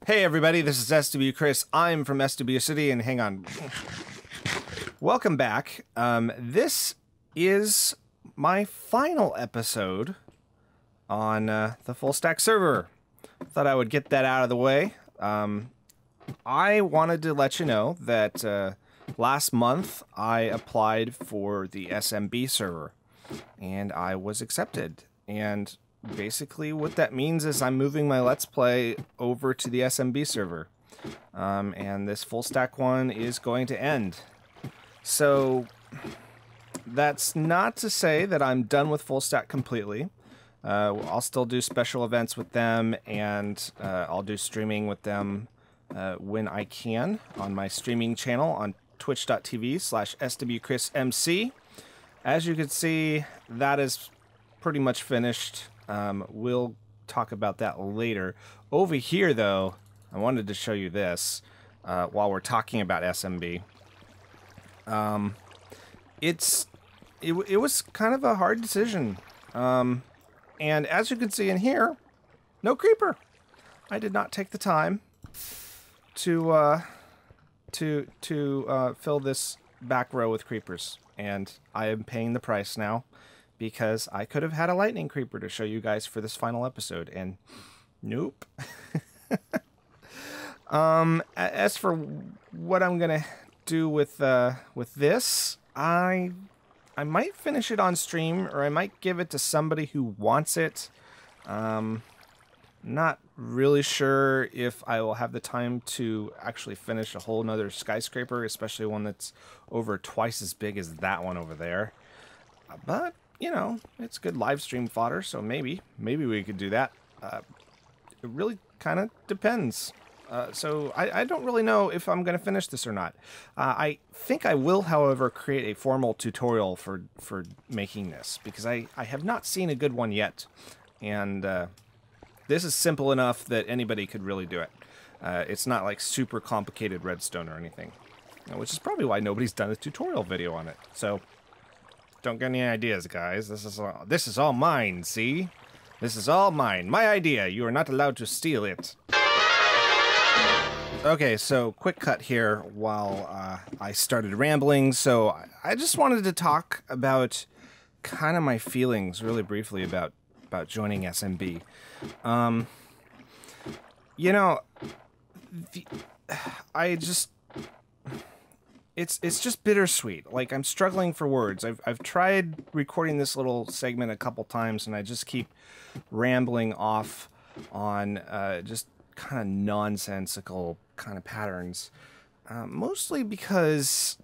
Hey everybody, this is SWChris. I'm from SW City, and hang on. Welcome back. This is my final episode on the Fullstack server. Thought I would get that out of the way. I wanted to let you know that last month I applied for the SMB server, and I was accepted. And basically what that means is I'm moving my Let's Play over to the SMB server. And this Fullstack one is going to end. So that's not to say that I'm done with Fullstack completely. I'll still do special events with them, and I'll do streaming with them when I can on my streaming channel on twitch.tv/SWChrisMC. As you can see, that is pretty much finished. We'll talk about that later. Over here, though, I wanted to show you this while we're talking about SMB. It was kind of a hard decision. And as you can see in here, no creeper. I did not take the time to fill this back row with creepers, and I am paying the price now, because I could have had a lightning creeper to show you guys for this final episode, and nope. As for what I'm gonna do with this, I might finish it on stream, or I might give it to somebody who wants it. Not really sure if I will have the time to actually finish a whole nother skyscraper, especially one that's over twice as big as that one over there. But you know, it's good live stream fodder, so maybe we could do that. It really kind of depends. So I don't really know if I'm going to finish this or not. I think I will, however, create a formal tutorial for making this, because I have not seen a good one yet. And this is simple enough that anybody could really do it. It's not like super complicated redstone or anything, which is probably why nobody's done a tutorial video on it. So don't get any ideas, guys. This is all mine, see? This is all mine. My idea. You are not allowed to steal it. Okay, so quick cut here while I started rambling. So I just wanted to talk about kind of my feelings really briefly about joining SMB. You know, It's just bittersweet. Like, I'm struggling for words. I've tried recording this little segment a couple times, and I just keep rambling off on just kind of nonsensical kind of patterns. Mostly because,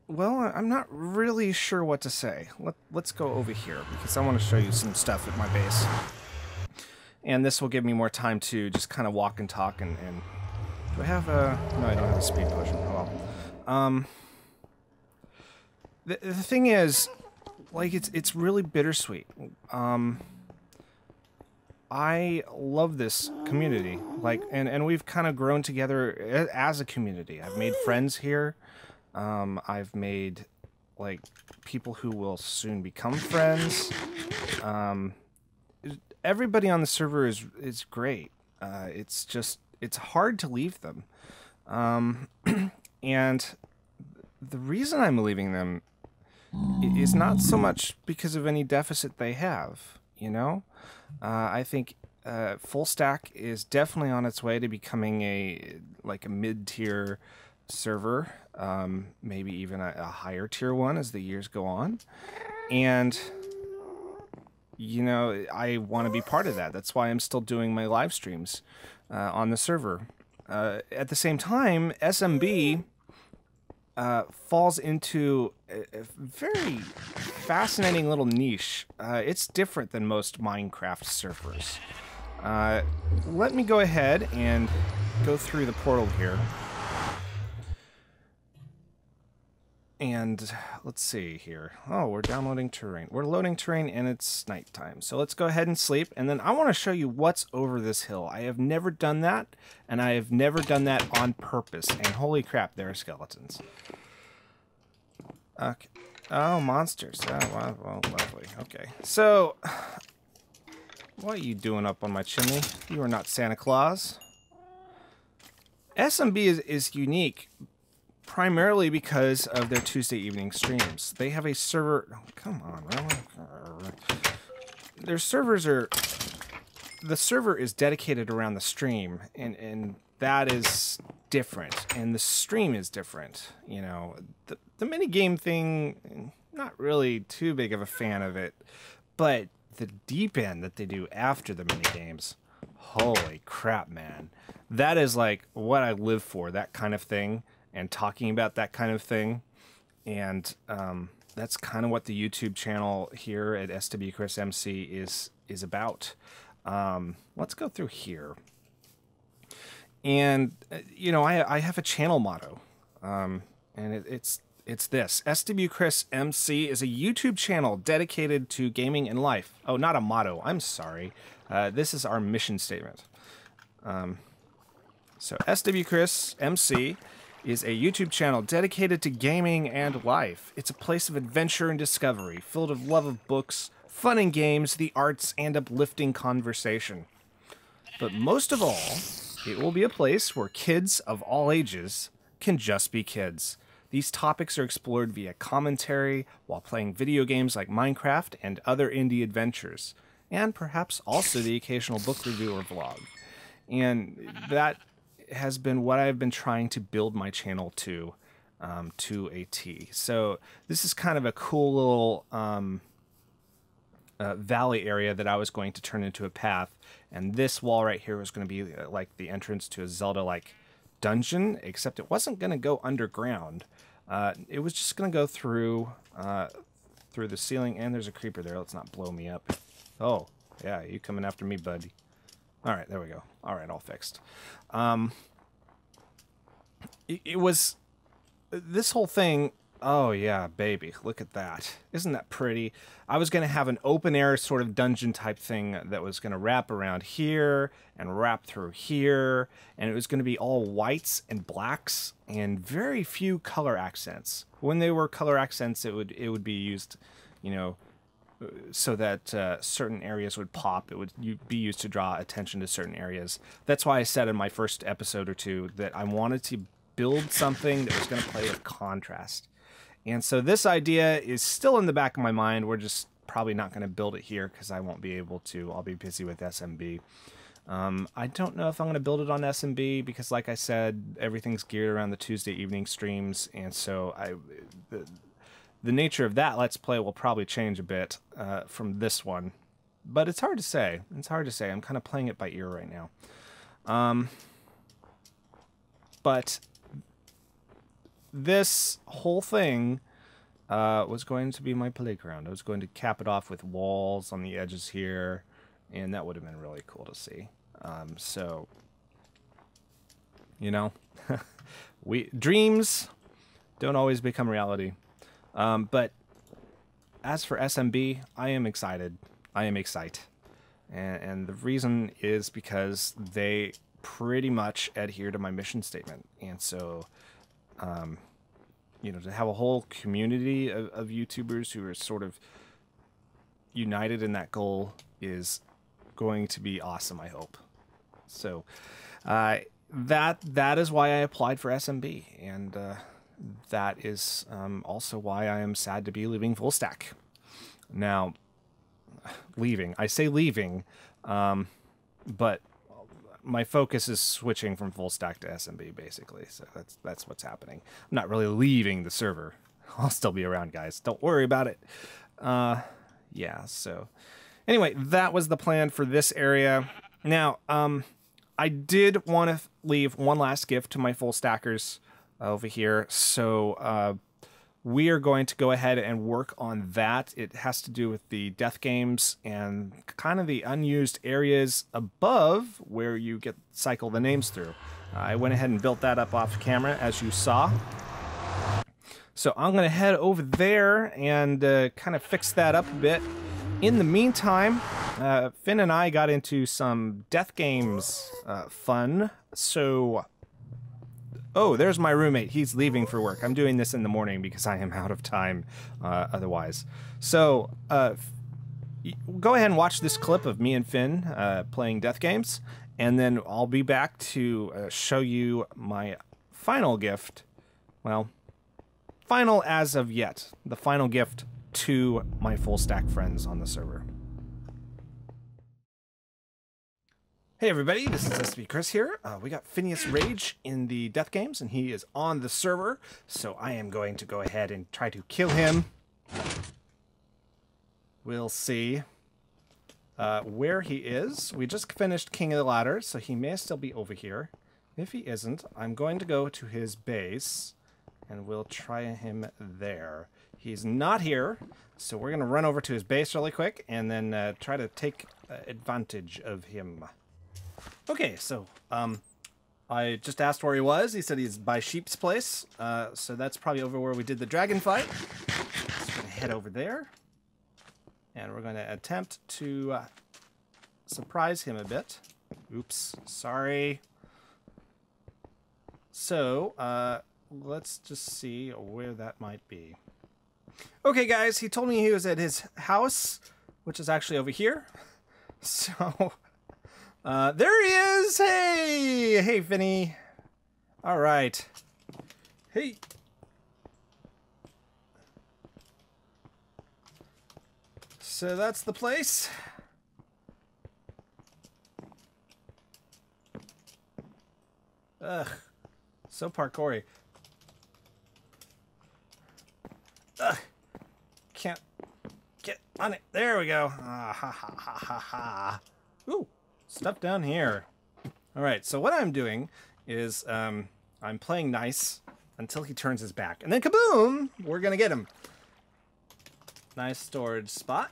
well, I'm not really sure what to say. Let's go over here, because I want to show you some stuff at my base. And this will give me more time to just kind of walk and talk and do I have a... No, I don't have a speed potion. Oh, well. The thing is, like, it's really bittersweet. I love this community, like, and we've kind of grown together as a community. I've made friends here. I've made, like, people who will soon become friends. Everybody on the server is great. It's hard to leave them. And the reason I'm leaving them is not so much because of any deficit they have, you know? I think Fullstack is definitely on its way to becoming a mid-tier server, maybe even a higher tier one as the years go on. And, you know, I want to be part of that. That's why I'm still doing my live streams on the server. At the same time, SMB falls into a very fascinating little niche. It's different than most Minecraft servers. Let me go ahead and go through the portal here. And let's see here. Oh, we're downloading terrain. We're loading terrain, and it's nighttime. So let's go ahead and sleep. And then I want to show you what's over this hill. I have never done that, and I have never done that on purpose. And holy crap, there are skeletons. Okay. Oh, monsters. Oh, wow, well, lovely. Okay. So, what are you doing up on my chimney? You are not Santa Claus. SMB is unique primarily because of their Tuesday evening streams. They have a server... Oh, come on, really? Their servers are... The server is dedicated around the stream, and that is different, and the stream is different. You know, the minigame thing, not really too big of a fan of it, but the deep end that they do after the minigames, holy crap, man. That is like what I live for, that kind of thing, and talking about that kind of thing. And that's kind of what the YouTube channel here at SWChris MC is about. Let's go through here. And, you know, I have a channel motto, and it's this. SWChris MC is a YouTube channel dedicated to gaming and life. Oh, not a motto. I'm sorry. This is our mission statement. So SWChris MC is a YouTube channel dedicated to gaming and life. It's a place of adventure and discovery, filled with love of books, fun and games, the arts, and uplifting conversation. But most of all, it will be a place where kids of all ages can just be kids. These topics are explored via commentary while playing video games like Minecraft and other indie adventures, and perhaps also the occasional book review or vlog. And that has been what I've been trying to build my channel to a T. So this is kind of a cool little valley area that I was going to turn into a path, and this wall right here was going to be like the entrance to a Zelda-like dungeon, except it wasn't going to go underground. It was just going to go through the ceiling, and there's a creeper there. Let's not blow me up. Oh, yeah, you coming after me, buddy. All right, there we go. All right, all fixed. It was... This whole thing... Oh, yeah, baby. Look at that. Isn't that pretty? I was going to have an open-air sort of dungeon-type thing that was going to wrap around here and wrap through here, and it was going to be all whites and blacks and very few color accents. When they were color accents, it would be used, you know, so that certain areas would pop. It would be used to draw attention to certain areas. That's why I said in my first episode or two that I wanted to build something that was going to play with contrast. And so this idea is still in the back of my mind. We're just probably not going to build it here because I won't be able to. I'll be busy with SMB. I don't know if I'm going to build it on SMB because, like I said, everything's geared around the Tuesday evening streams. And so the nature of that Let's Play will probably change a bit from this one. But it's hard to say. It's hard to say. I'm kind of playing it by ear right now. But this whole thing was going to be my playground. I was going to cap it off with walls on the edges here, and that would have been really cool to see. So, you know, dreams don't always become reality. But as for SMB, I am excited. I am excited. And the reason is because they pretty much adhere to my mission statement. And so... you know, to have a whole community of YouTubers who are sort of united in that goal is going to be awesome, I hope. So that is why I applied for SMB, and that is also why I am sad to be leaving Fullstack. Now, I say leaving, but my focus is switching from Fullstack to SMB, basically. So that's what's happening. I'm not really leaving the server. I'll still be around, guys. Don't worry about it. Yeah, so... Anyway, that was the plan for this area. Now, I did want to leave one last gift to my Fullstackers over here. So, we are going to go ahead and work on that. It has to do with the death games and kind of the unused areas above where you cycle the names through. I went ahead and built that up off camera, as you saw. So I'm going to head over there and kind of fix that up a bit. In the meantime, Finn and I got into some death games fun. So... Oh, there's my roommate. He's leaving for work. I'm doing this in the morning because I am out of time otherwise. So, go ahead and watch this clip of me and Finn playing death games. and then I'll be back to show you my final gift. Well, final as of yet. The final gift to my Fullstack friends on the server. Hey everybody, this is SWChris here. We got PhineasRage in the death games, and he is on the server, so I am going to go ahead and try to kill him. We'll see where he is. We just finished King of the Ladder, so he may still be over here. If he isn't, I'm going to go to his base, and we'll try him there. He's not here, so we're going to run over to his base really quick, and then try to take advantage of him. Okay, so I just asked where he was. He said he's by Sheep's Place, so that's probably over where we did the dragon fight. So we're going to head over there. And we're going to attempt to surprise him a bit. Oops, sorry. So, let's just see where that might be. Okay, guys, he told me he was at his house, which is actually over here. So, there he is! Hey! Hey, Finny. All right. Hey. So that's the place. Ugh. So parkoury. Ugh. Can't get on it. There we go. Ah, ha, ha, ha, ha, ha. Ooh. Stuff down here. Alright, so what I'm doing is I'm playing nice until he turns his back. And then kaboom! We're gonna get him. Nice storage spot.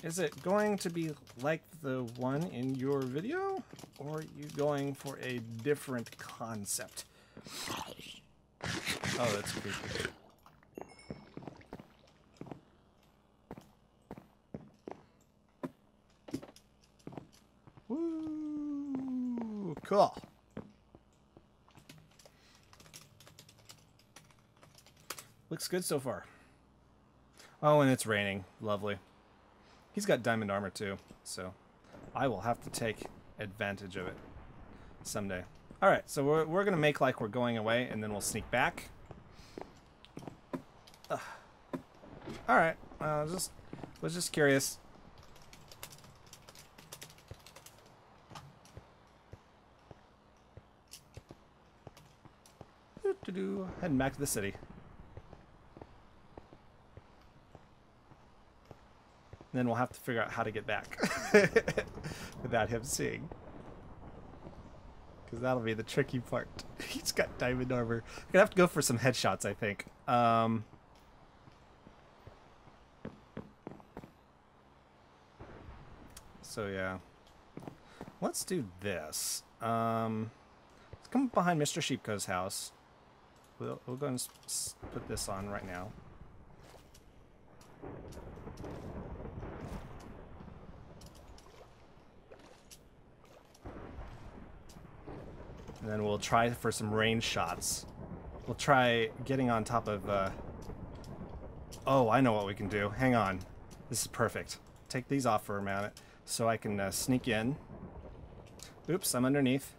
Is it going to be like the one in your video? Or are you going for a different concept? Oh, that's creepy. Woo! Cool. Looks good so far. Oh, and it's raining. Lovely. He's got diamond armor too, so I will have to take advantage of it someday. Alright, so we're going to make like we're going away, and then we'll sneak back. Alright, was just curious. Heading back to the city. Then we'll have to figure out how to get back without him seeing. Because that'll be the tricky part. He's got diamond armor. I'm gonna have to go for some headshots, I think. So yeah. Let's do this. Let's come behind Mr. Sheepco's house. We'll go and put this on right now. And then we'll try for some range shots. We'll try getting on top of... Oh, I know what we can do. Hang on. This is perfect. Take these off for a minute so I can sneak in. Oops, I'm underneath.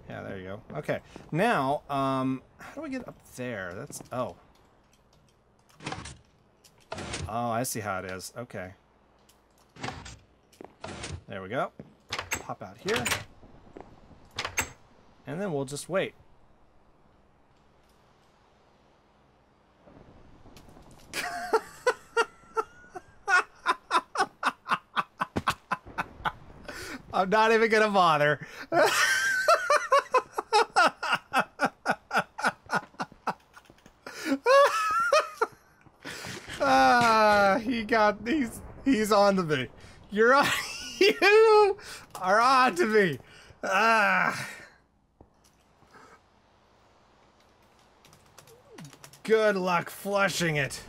Yeah, there you go. Okay, now, how do I get up there? That's, oh. Oh, I see how it is. Okay. There we go. Pop out here. And then we'll just wait. I'm not even gonna bother. He's on to me. You're on. You are on to me. Good luck flushing it.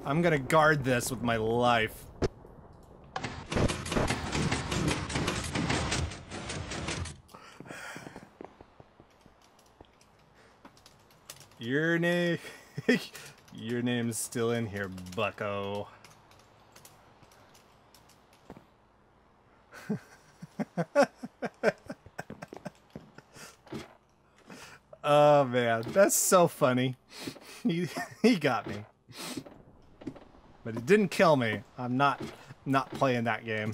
I'm gonna guard this with my life. Your name... Your name's still in here, bucko. Oh man, that's so funny. He got me. But it didn't kill me. I'm not playing that game.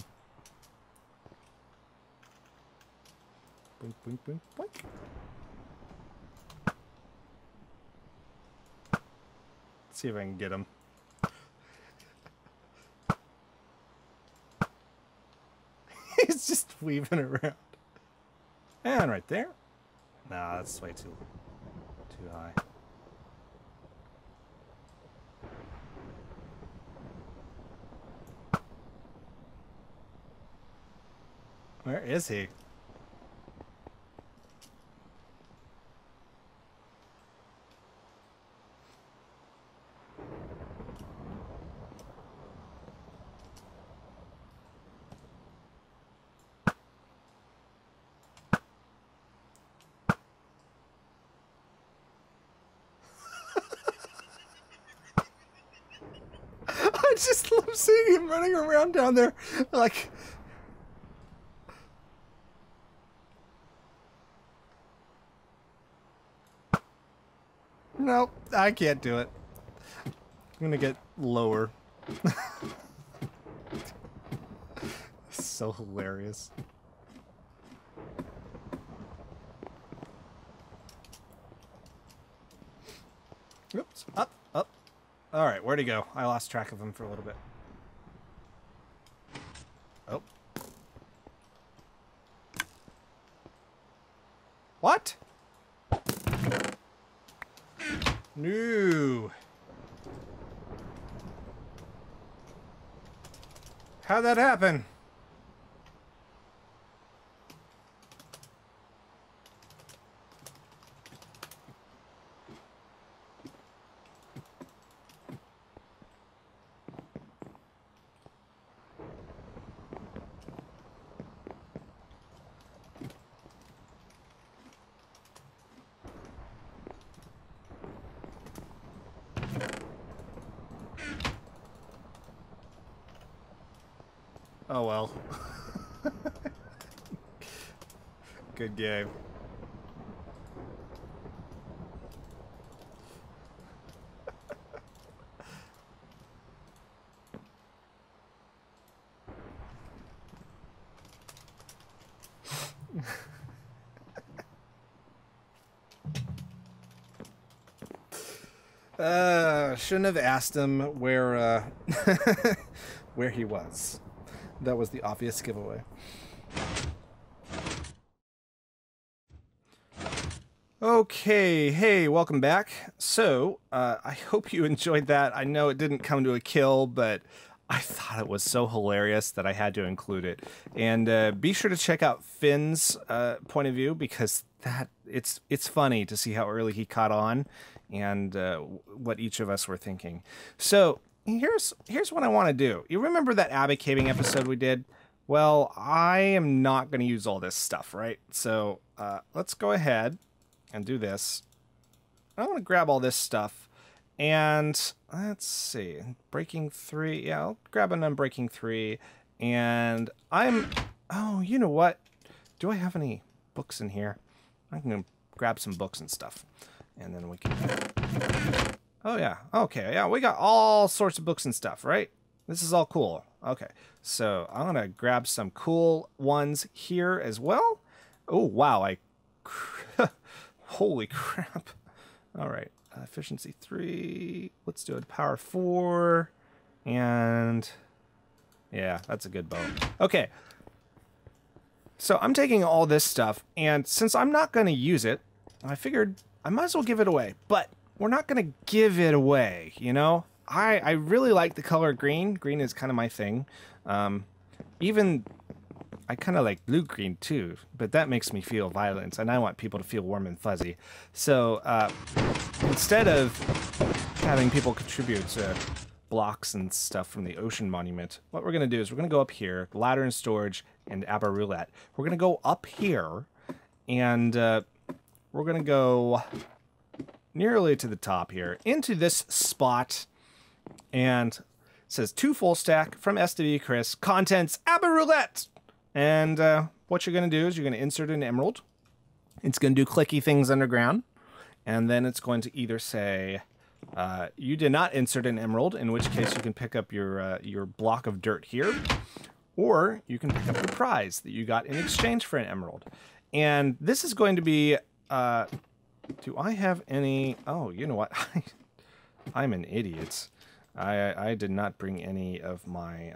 Boink, boink, boink, boink. Let's see if I can get him. He's just weaving around. And right there. Nah, that's way too high. Where is he? I just love seeing him running around down there, like... Nope, I can't do it. I'm gonna get lower. So hilarious. Oops, up. All right, where'd he go? I lost track of him for a little bit. Oh. What? No. How'd that happen? Oh well. Good game. Shouldn't have asked him where where he was. That was the obvious giveaway. Okay, hey, welcome back. So, I hope you enjoyed that. I know it didn't come to a kill, but I thought it was so hilarious that I had to include it. And be sure to check out Finn's point of view, because it's funny to see how early he caught on and what each of us were thinking. So, here's what I want to do. You remember that Abbey caving episode we did? Well, I am not going to use all this stuff, right? So let's go ahead and do this. I want to grab all this stuff. And let's see. Breaking 3. Yeah, I'll grab an Unbreaking 3. And oh, you know what? Do I have any books in here? I'm going to grab some books and stuff. And then we can... Oh, yeah. Okay, yeah, we got all sorts of books and stuff, right? This is all cool. Okay, so I'm going to grab some cool ones here as well. Oh, wow. Holy crap. All right, efficiency 3. Let's do it. Power 4. And yeah, that's a good bow. Okay, so I'm taking all this stuff, and since I'm not going to use it, I figured I might as well give it away. But we're not going to give it away, you know? I really like the color green. Green is kind of my thing. Even I kind of like blue-green too, but that makes me feel violent, and I want people to feel warm and fuzzy. So instead of having people contribute blocks and stuff from the ocean monument, what we're going to do is we're going to go up here, ladder and storage, and Aber Roulette. We're going to go up here, and we're going to go nearly to the top here, into this spot, and it says to Fullstack from SWChris, contents Aber Roulette. And what you're going to do is you're going to insert an emerald. It's going to do clicky things underground, and then it's going to either say, you did not insert an emerald, in which case you can pick up your block of dirt here, or you can pick up the prize that you got in exchange for an emerald. And this is going to be, do I have any, oh, you know what, I'm an idiot. I did not bring any of my,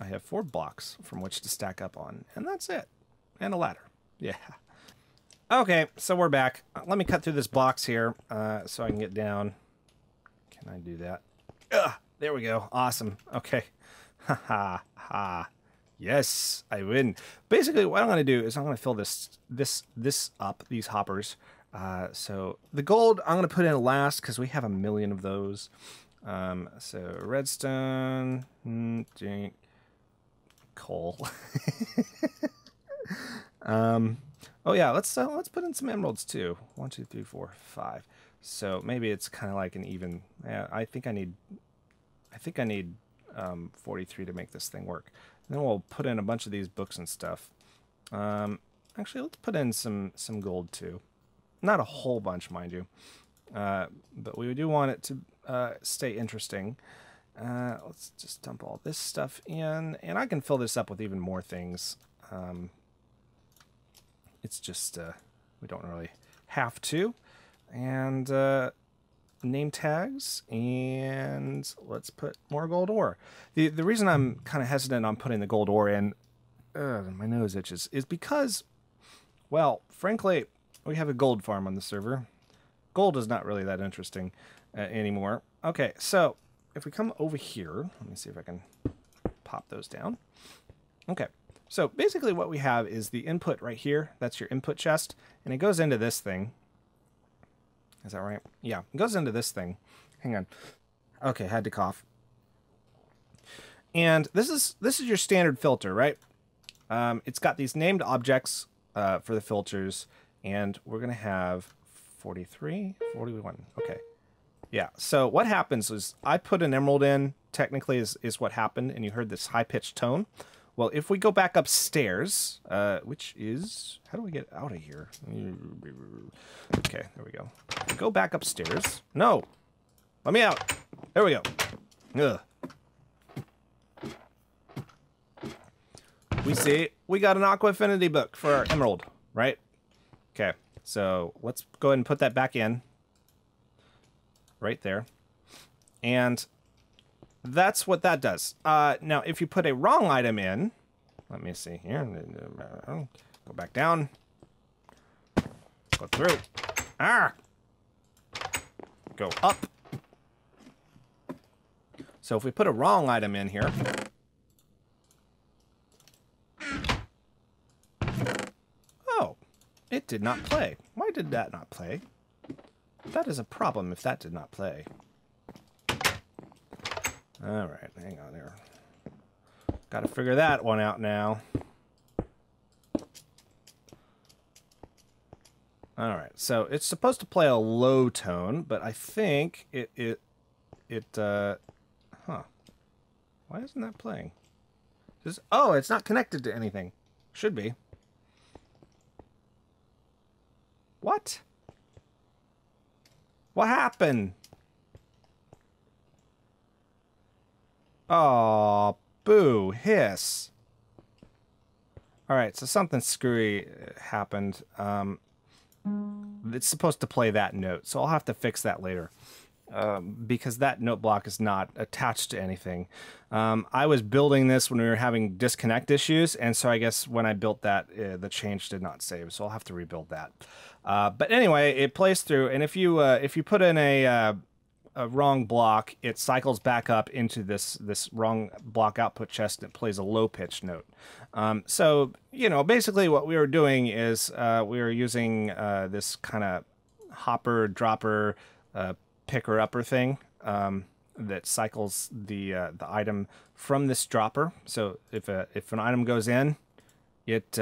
I have 4 blocks from which to stack up on, and that's it. And a ladder. Yeah. Okay, so we're back. Let me cut through this box here so I can get down. Can I do that? There we go. Awesome. Okay. Ha ha ha. Yes, I win. Basically, what I'm going to do is I'm going to fill this up, these hoppers. So the gold I'm going to put in last because we have a million of those. So redstone, coal. Oh yeah, let's put in some emeralds too. 1, 2, 3, 4, 5. So maybe it's kind of like an even. Yeah, I think I need 43 to make this thing work. Then we'll put in a bunch of these books and stuff. Actually, let's put in some gold too. Not a whole bunch, mind you, but we do want it to stay interesting. Let's just dump all this stuff in, and I can fill this up with even more things. It's just, we don't really have to. And name tags, and let's put more gold ore. The reason I'm kind of hesitant on putting the gold ore in, my nose itches, is because, well, frankly, we have a gold farm on the server. Gold is not really that interesting anymore. Okay, so if we come over here, let me see if I can pop those down. Okay. So basically what we have is the input right here. That's your input chest. And it goes into this thing. Is that right? Yeah, it goes into this thing. Hang on. Okay, had to cough. And this is your standard filter, right? It's got these named objects for the filters. And we're going to have 43, 41. Okay. Yeah, so what happens is I put an emerald in, technically is what happened. And you heard this high-pitched tone. Well, if we go back upstairs, which is... How do we get out of here? Okay, there we go. Go back upstairs. No! Let me out! There we go. Ugh. We see, we got an Aqua Affinity book for our emerald, right? Okay, so let's go ahead and put that back in. Right there. And... that's what that does. Now, if you put a wrong item in, let me see here. Go back down. Go through. Go up. So if we put a wrong item in here. Oh, it did not play. Why did that not play? That is a problem if that did not play. All right, hang on there. Got to figure that one out now. All right, so it's supposed to play a low tone, but I think huh. Why isn't that playing? Oh, it's not connected to anything. Should be. What? What happened? Oh, boo, hiss. All right, so something screwy happened. It's supposed to play that note, so I'll have to fix that later. Because that note block is not attached to anything. I was building this when we were having disconnect issues, and so I guess when I built that, the change did not save, so I'll have to rebuild that. But anyway, it plays through, and if you put in a wrong block, it cycles back up into this wrong block output chest and it plays a low pitch note. So, you know, basically what we were doing is we were using this kind of hopper dropper picker upper thing. that cycles the item from this dropper. So if an item goes in, it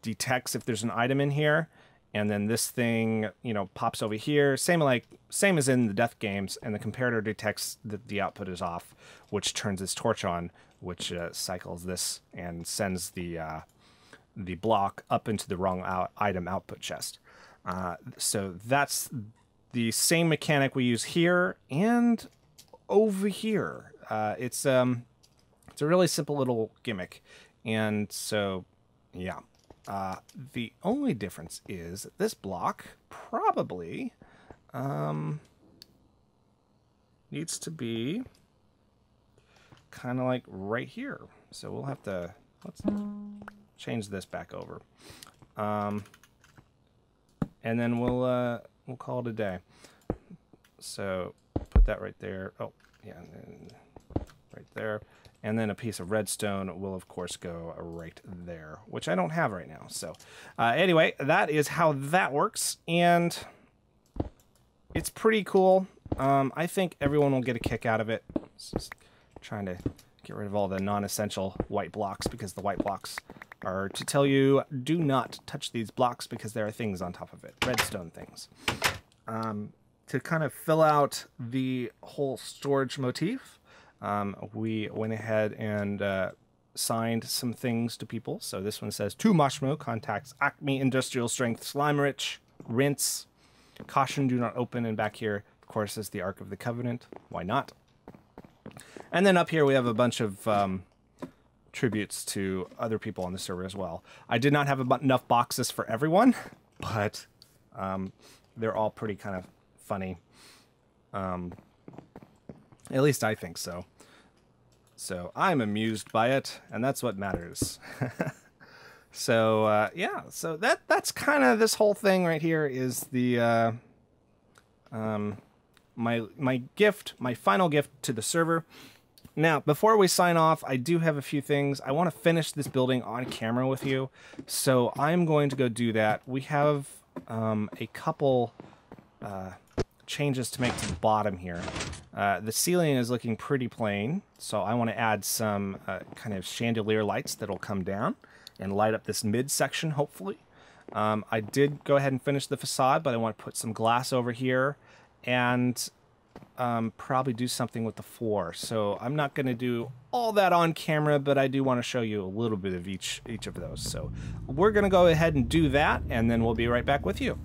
detects if there's an item in here, and then this thing, you know, pops over here. Same as in the death games, and the comparator detects that the output is off, which turns its torch on, which cycles this and sends the block up into the wrong item output chest. So that's the same mechanic we use here and over here. It's a really simple little gimmick, and so yeah. The only difference is that this block probably needs to be kind of like right here. So we'll have to, let's change this back over. And then we'll call it a day. So put that right there. Oh, yeah, and then right there. And then a piece of redstone will, of course, go right there, which I don't have right now. So anyway, that is how that works. And it's pretty cool. I think everyone will get a kick out of it. Just trying to get rid of all the non-essential white blocks, because the white blocks are to tell you, do not touch these blocks because there are things on top of it. Redstone things. To kind of fill out the whole storage motif, we went ahead and signed some things to people. So this one says, to Mashmo contacts Acme Industrial Strength Slime Rich, Rinse, Caution, do not open. And back here, of course, is the Ark of the Covenant. Why not? And then up here we have a bunch of tributes to other people on the server as well. I did not have enough boxes for everyone, but they're all pretty kind of funny. At least I think so. So I'm amused by it, and that's what matters. So yeah, so that's kind of this whole thing right here is the my gift, my final gift to the server. Now, before we sign off, I do have a few things. I want to finish this building on camera with you, so I'm going to go do that. We have a couple changes to make to the bottom here. The ceiling is looking pretty plain, so I want to add some kind of chandelier lights that'll come down and light up this mid-section, hopefully. I did go ahead and finish the facade, but I want to put some glass over here and probably do something with the floor. So I'm not going to do all that on camera, but I do want to show you a little bit of each of those. So we're going to go ahead and do that, and then we'll be right back with you.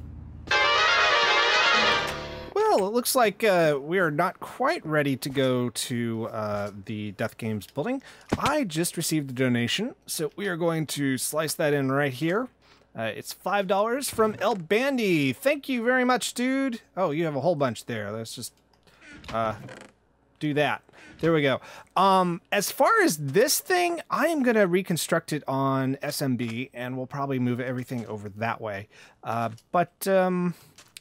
Well, it looks like we are not quite ready to go to the Death Games building. I just received a donation, so we are going to slice that in right here. It's $5 from El Bandy. Thank you very much, dude. Oh, you have a whole bunch there. Let's just do that. There we go. As far as this thing, I am going to reconstruct it on SMB, and we'll probably move everything over that way.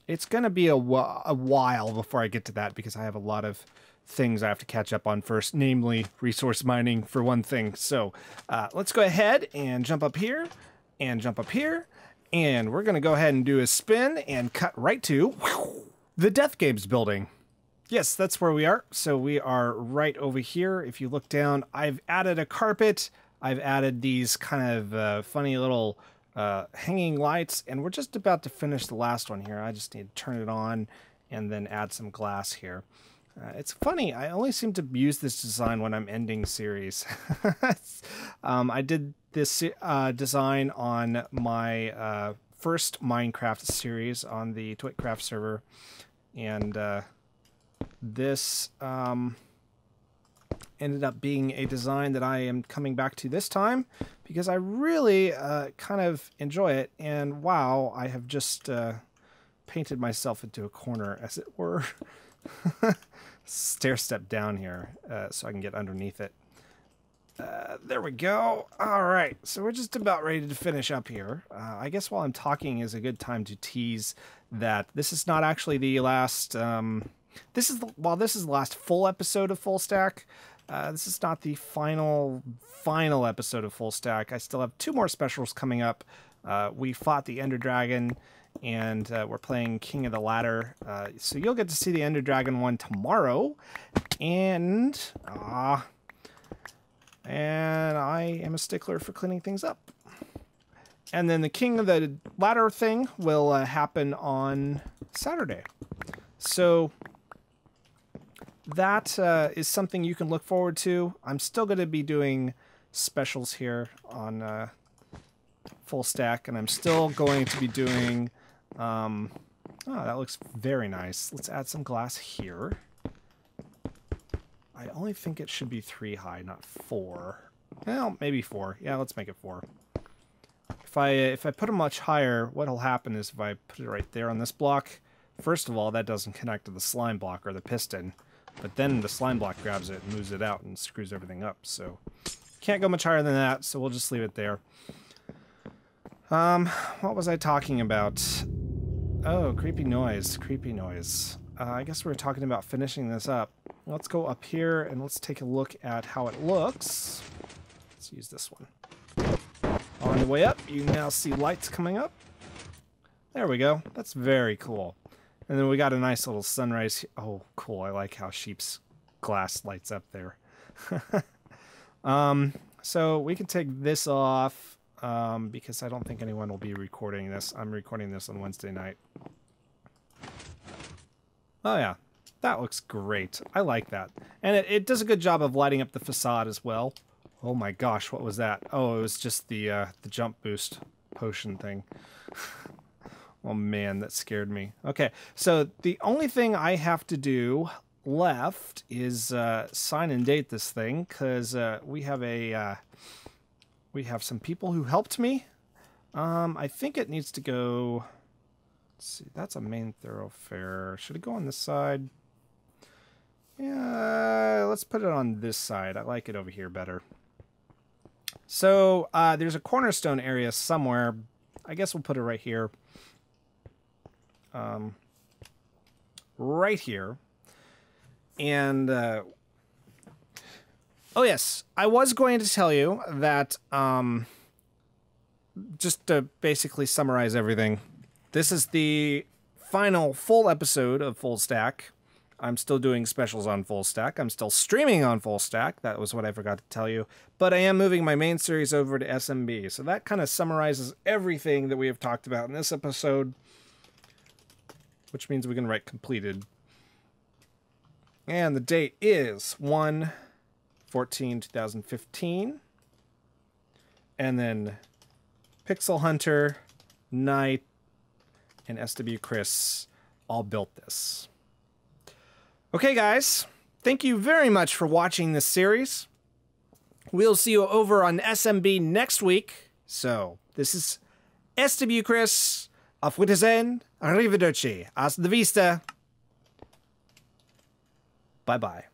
It's going to be a while before I get to that, because I have a lot of things I have to catch up on first, namely resource mining for one thing. So let's go ahead and jump up here and jump up here. And we're going to go ahead and do a spin and cut right to the Death Games building. Yes, that's where we are. So we are right over here. If you look down, I've added a carpet. I've added these kind of funny little hanging lights, and we're just about to finish the last one here. I just need to turn it on and then add some glass here. It's funny, I only seem to use this design when I'm ending series. I did this design on my first Minecraft series on the Twitcraft server, and this ended up being a design that I am coming back to this time, because I really kind of enjoy it. And wow, I have just painted myself into a corner, as it were. Stair step down here so I can get underneath it. There we go. All right, so we're just about ready to finish up here. I guess while I'm talking is a good time to tease that this is not actually the last. This is the last full episode of Fullstack. This is not the final episode of Fullstack. I still have 2 more specials coming up. We fought the Ender Dragon, and we're playing King of the Ladder. So you'll get to see the Ender Dragon one tomorrow, and I am a stickler for cleaning things up. And then the King of the Ladder thing will happen on Saturday. So that is something you can look forward to. I'm still going to be doing specials here on Fullstack, and I'm still going to be doing... oh, that looks very nice. Let's add some glass here. I only think it should be 3 high, not 4. Well, maybe 4. Yeah, let's make it 4. If I put it much higher, what'll happen is if I put it right there on this block, first of all, that doesn't connect to the slime block or the piston, but then the slime block grabs it and moves it out and screws everything up. So can't go much higher than that, so we'll just leave it there. What was I talking about? Oh, creepy noise, creepy noise. I guess we were talking about finishing this up. Let's go up here and let's take a look at how it looks. Let's use this one. On the way up, you now see lights coming up. There we go. That's very cool. And then we got a nice little sunrise. Oh, cool. I like how sheep's glass lights up there. So we can take this off because I don't think anyone will be recording this. I'm recording this on Wednesday night. Oh, yeah. That looks great. I like that. And it does a good job of lighting up the facade as well. Oh my gosh, what was that? Oh, it was just the jump boost potion thing. Oh man, that scared me. Okay, so the only thing I have to do left is sign and date this thing, because we have some people who helped me. I think it needs to go... Let's see, that's a main thoroughfare. Should it go on this side? Yeah, let's put it on this side. I like it over here better. So there's a cornerstone area somewhere. I guess we'll put it right here. Right here. And, oh yes, I was going to tell you that, just to basically summarize everything, this is the final full episode of Fullstack. I'm still doing specials on Fullstack. I'm still streaming on Fullstack. That was what I forgot to tell you. But I am moving my main series over to SMB. So that kind of summarizes everything that we have talked about in this episode, which means we can write completed. And the date is 1/14/2015. And then Pixel Hunter, Knight, and SWChris all built this. Okay, guys, thank you very much for watching this series. We'll see you over on SMB next week. So, this is SWChris. Auf Wiedersehen. Arrivederci. Hasta la vista. Bye-bye.